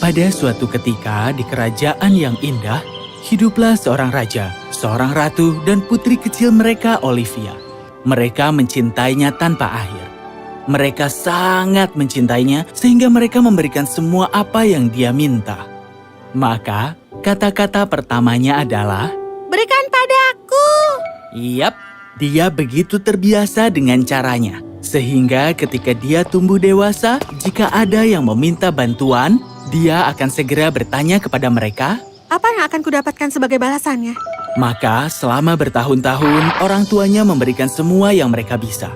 Pada suatu ketika di kerajaan yang indah, hiduplah seorang raja, seorang ratu, dan putri kecil mereka Olivia. Mereka mencintainya tanpa akhir. Mereka sangat mencintainya sehingga mereka memberikan semua apa yang dia minta. Maka, kata-kata pertamanya adalah, Berikan padaku. "Yap." Dia begitu terbiasa dengan caranya, sehingga ketika dia tumbuh dewasa, jika ada yang meminta bantuan, dia akan segera bertanya kepada mereka. Apa yang akan kudapatkan sebagai balasannya? Maka selama bertahun-tahun, orang tuanya memberikan semua yang mereka bisa.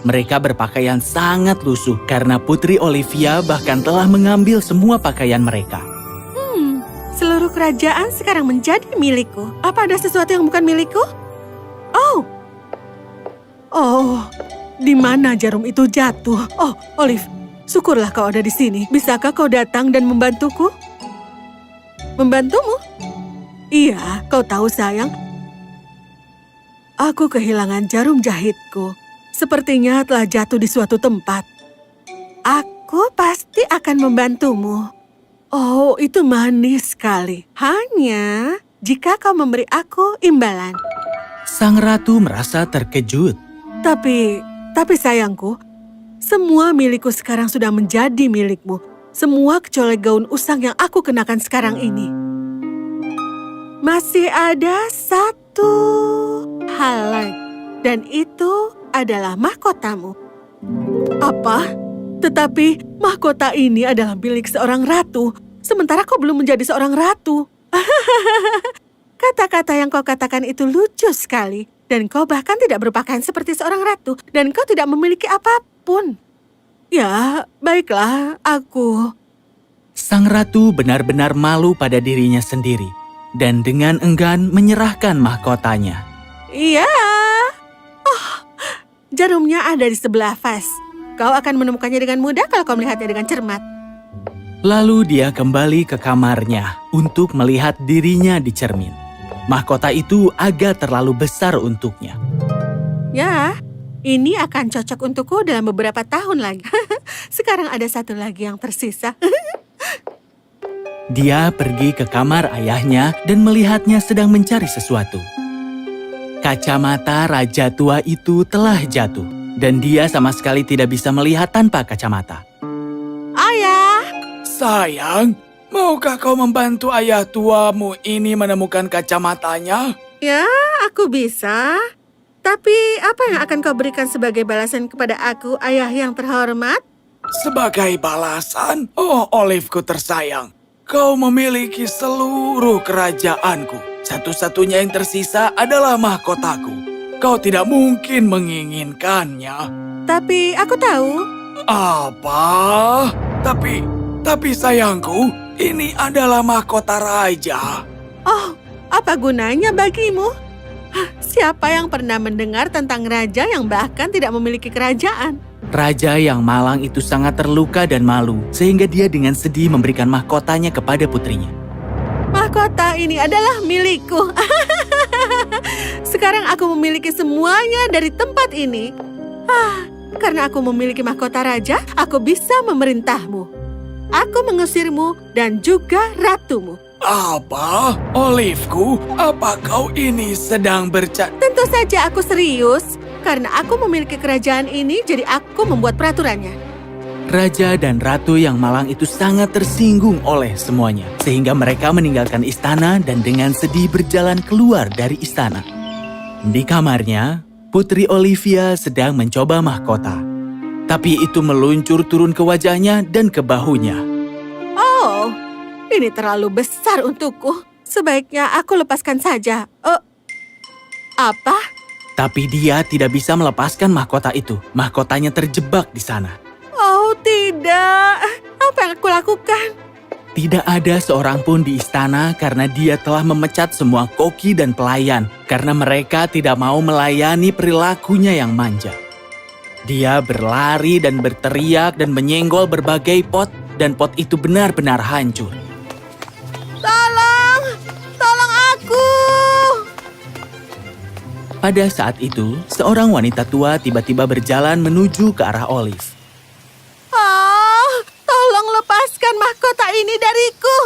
Mereka berpakaian sangat lusuh karena Putri Olivia bahkan telah mengambil semua pakaian mereka. Seluruh kerajaan sekarang menjadi milikku. Apa ada sesuatu yang bukan milikku? Oh, di mana jarum itu jatuh? Oh, Olive, syukurlah kau ada di sini. Bisakah kau datang dan membantuku? Membantumu? Iya, kau tahu sayang. Aku kehilangan jarum jahitku. Sepertinya telah jatuh di suatu tempat. Aku pasti akan membantumu. Oh, itu manis sekali. Hanya jika kau memberi aku imbalan. Sang ratu merasa terkejut. Tapi sayangku, semua milikku sekarang sudah menjadi milikmu. Semua kecuali gaun usang yang aku kenakan sekarang ini. Masih ada satu hal lagi, dan itu adalah mahkotamu. Apa? Tetapi mahkota ini adalah milik seorang ratu, sementara kau belum menjadi seorang ratu. Kata-kata yang kau katakan itu lucu sekali, dan kau bahkan tidak berpakaian seperti seorang ratu, dan kau tidak memiliki apapun. Ya, baiklah, aku... Sang ratu benar-benar malu pada dirinya sendiri, dan dengan enggan menyerahkan mahkotanya. Iya. Oh, jarumnya ada di sebelah vas. Kau akan menemukannya dengan mudah kalau kau melihatnya dengan cermat. Lalu dia kembali ke kamarnya untuk melihat dirinya di cermin. Mahkota itu agak terlalu besar untuknya. Ya, ini akan cocok untukku dalam beberapa tahun lagi. Sekarang ada satu lagi yang tersisa. Dia pergi ke kamar ayahnya dan melihatnya sedang mencari sesuatu. Kacamata raja tua itu telah jatuh, dan dia sama sekali tidak bisa melihat tanpa kacamata. Ayah! Sayang, maukah kau membantu ayah tuamu ini menemukan kacamatanya? Ya, aku bisa. Tapi apa yang akan kau berikan sebagai balasan kepada aku, ayah yang terhormat? Sebagai balasan, oh Oliveku tersayang, kau memiliki seluruh kerajaanku. Satu-satunya yang tersisa adalah mahkotaku. Kau tidak mungkin menginginkannya. Tapi aku tahu. Apa? Tapi sayangku, ini adalah mahkota raja. Oh, apa gunanya bagimu? Siapa yang pernah mendengar tentang raja yang bahkan tidak memiliki kerajaan? Raja yang malang itu sangat terluka dan malu, sehingga dia dengan sedih memberikan mahkotanya kepada putrinya. Mahkota ini adalah milikku. Sekarang aku memiliki semuanya dari tempat ini. Karena aku memiliki mahkota raja, aku bisa memerintahmu. Aku mengusirmu dan juga ratumu. Apa? Oliveku, apa kau ini sedang Tentu saja aku serius. Karena aku memiliki kerajaan ini, jadi aku membuat peraturannya. Raja dan ratu yang malang itu sangat tersinggung oleh semuanya, sehingga mereka meninggalkan istana dan dengan sedih berjalan keluar dari istana. Di kamarnya, Putri Olivia sedang mencoba mahkota. Tapi itu meluncur turun ke wajahnya dan ke bahunya. Oh, ini terlalu besar untukku. Sebaiknya aku lepaskan saja. Apa? Tapi dia tidak bisa melepaskan mahkota itu. Mahkotanya terjebak di sana. Oh, tidak. Apa yang aku lakukan? Tidak ada seorang pun di istana karena dia telah memecat semua koki dan pelayan karena mereka tidak mau melayani perilakunya yang manja. Dia berlari dan berteriak dan menyenggol berbagai pot dan pot itu benar-benar hancur. Tolong! Tolong aku! Pada saat itu, seorang wanita tua tiba-tiba berjalan menuju ke arah Olive. Tolong lepaskan lepaskan mahkota ini dariku.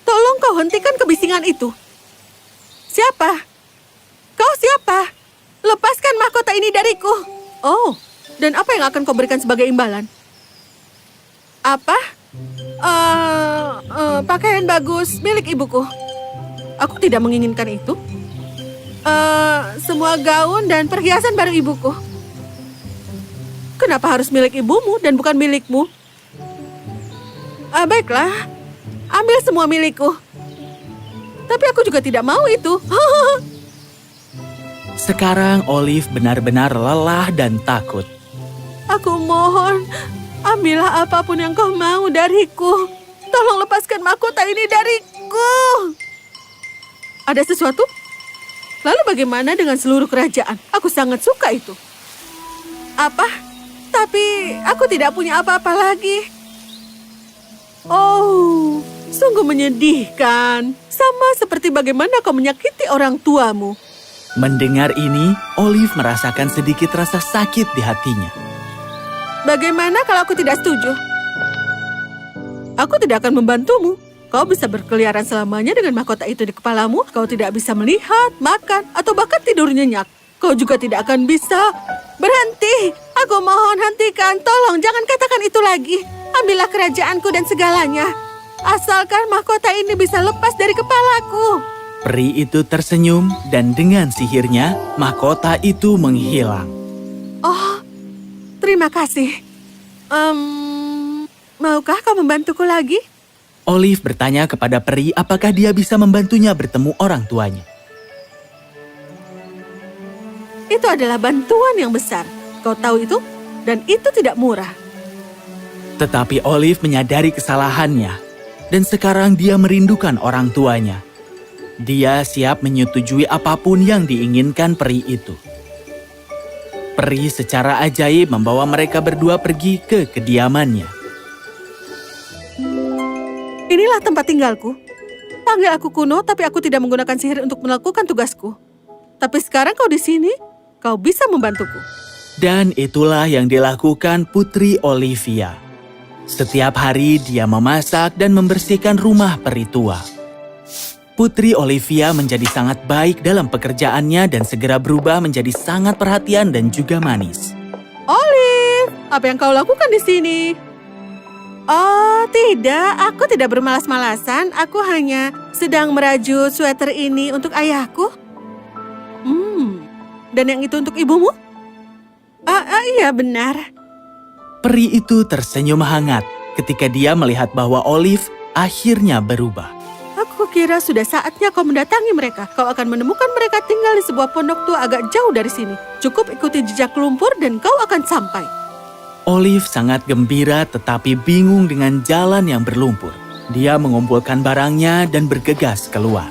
Tolong kau hentikan kebisingan itu. Siapa? Kau siapa? Lepaskan mahkota ini dariku. Oh, dan apa yang akan kau berikan sebagai imbalan? Apa? Pakaian bagus milik ibuku. Aku tidak menginginkan itu. Semua gaun dan perhiasan baru ibuku. Kenapa harus milik ibumu dan bukan milikmu? Baiklah, ambil semua milikku. Tapi aku juga tidak mau itu. Sekarang Olive benar-benar lelah dan takut. Aku mohon, ambillah apapun yang kau mau dariku. Tolong lepaskan mahkota ini dariku. Ada sesuatu? Lalu bagaimana dengan seluruh kerajaan? Aku sangat suka itu. Apa? Tapi aku tidak punya apa-apa lagi. Oh, sungguh menyedihkan. Sama seperti bagaimana kau menyakiti orang tuamu. Mendengar ini, Olive merasakan sedikit rasa sakit di hatinya. Bagaimana kalau aku tidak setuju? Aku tidak akan membantumu. Kau bisa berkeliaran selamanya dengan mahkota itu di kepalamu. Kau tidak bisa melihat, makan, atau bahkan tidur nyenyak. Kau juga tidak akan bisa... Berhenti! Aku mohon hentikan. Tolong jangan katakan itu lagi. Ambillah kerajaanku dan segalanya. Asalkan mahkota ini bisa lepas dari kepalaku. Peri itu tersenyum dan dengan sihirnya, mahkota itu menghilang. Oh, terima kasih. Maukah kau membantuku lagi? Olive bertanya kepada peri apakah dia bisa membantunya bertemu orang tuanya. Itu adalah bantuan yang besar. Kau tahu itu? Dan itu tidak murah. Tetapi Olive menyadari kesalahannya, dan sekarang dia merindukan orang tuanya. Dia siap menyetujui apapun yang diinginkan peri itu. Peri secara ajaib membawa mereka berdua pergi ke kediamannya. Inilah tempat tinggalku. Panggil aku kuno, tapi aku tidak menggunakan sihir untuk melakukan tugasku. Tapi sekarang kau di sini, kau bisa membantuku. Dan itulah yang dilakukan Putri Olivia. Setiap hari dia memasak dan membersihkan rumah peri tua. Putri Olivia menjadi sangat baik dalam pekerjaannya dan segera berubah menjadi sangat perhatian dan juga manis. Olive, apa yang kau lakukan di sini? Oh, tidak. Aku tidak bermalas-malasan. Aku hanya sedang merajut sweater ini untuk ayahku. Dan yang itu untuk ibumu? Iya, benar. Peri itu tersenyum hangat ketika dia melihat bahwa Olive akhirnya berubah. Aku kira sudah saatnya kau mendatangi mereka. Kau akan menemukan mereka tinggal di sebuah pondok tua agak jauh dari sini. Cukup ikuti jejak lumpur dan kau akan sampai. Olive sangat gembira tetapi bingung dengan jalan yang berlumpur. Dia mengumpulkan barangnya dan bergegas keluar.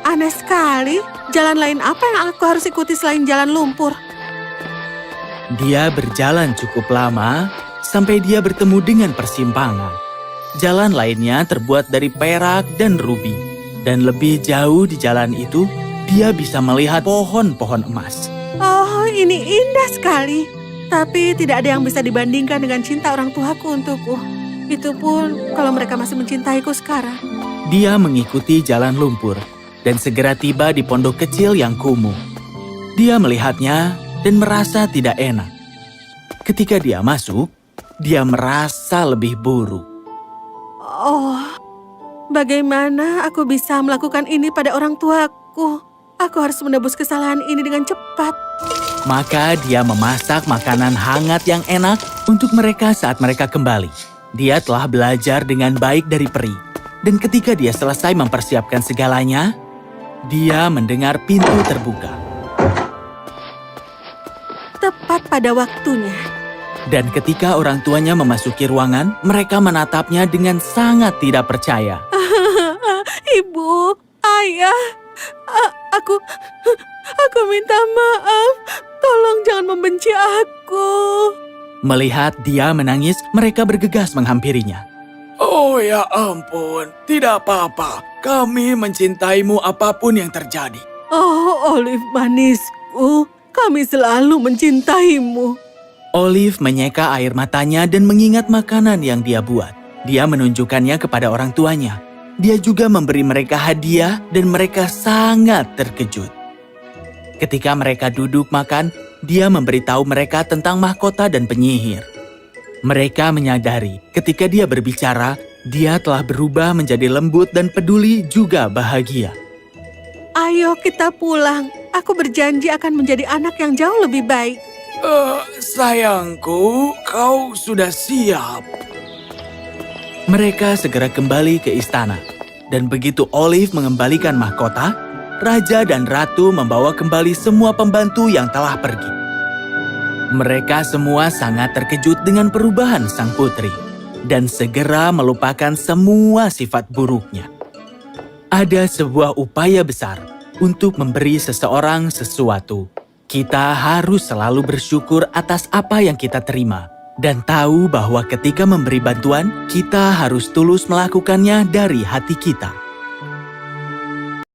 Aneh sekali. Jalan lain apa yang aku harus ikuti selain jalan lumpur? Dia berjalan cukup lama sampai dia bertemu dengan persimpangan. Jalan lainnya terbuat dari perak dan rubi. Dan lebih jauh di jalan itu, dia bisa melihat pohon-pohon emas. Oh, ini indah sekali. Tapi tidak ada yang bisa dibandingkan dengan cinta orang tuaku untukku. Itu pun kalau mereka masih mencintaiku sekarang. Dia mengikuti jalan lumpur dan segera tiba di pondok kecil yang kumuh. Dia melihatnya dan merasa tidak enak. Ketika dia masuk, dia merasa lebih buruk. Oh, bagaimana aku bisa melakukan ini pada orang tuaku? Aku harus menebus kesalahan ini dengan cepat. Maka dia memasak makanan hangat yang enak untuk mereka saat mereka kembali. Dia telah belajar dengan baik dari peri. Dan ketika dia selesai mempersiapkan segalanya, dia mendengar pintu terbuka. Tepat pada waktunya. Dan ketika orang tuanya memasuki ruangan, mereka menatapnya dengan sangat tidak percaya. Ibu, ayah, aku minta maaf. Tolong jangan membenci aku. Melihat dia menangis, mereka bergegas menghampirinya. Oh ya ampun, tidak apa-apa. Kami mencintaimu apapun yang terjadi. Oh, Olive manisku, kami selalu mencintaimu. Olive menyeka air matanya dan mengingat makanan yang dia buat. Dia menunjukkannya kepada orang tuanya. Dia juga memberi mereka hadiah dan mereka sangat terkejut. Ketika mereka duduk makan, dia memberitahu mereka tentang mahkota dan penyihir. Mereka menyadari ketika dia berbicara, dia telah berubah menjadi lembut dan peduli juga bahagia. Ayo kita pulang. Aku berjanji akan menjadi anak yang jauh lebih baik. Sayangku, kau sudah siap. Mereka segera kembali ke istana. Dan begitu Olive mengembalikan mahkota, Raja dan Ratu membawa kembali semua pembantu yang telah pergi. Mereka semua sangat terkejut dengan perubahan sang putri dan segera melupakan semua sifat buruknya. Ada sebuah upaya besar untuk memberi seseorang sesuatu. Kita harus selalu bersyukur atas apa yang kita terima dan tahu bahwa ketika memberi bantuan, kita harus tulus melakukannya dari hati kita.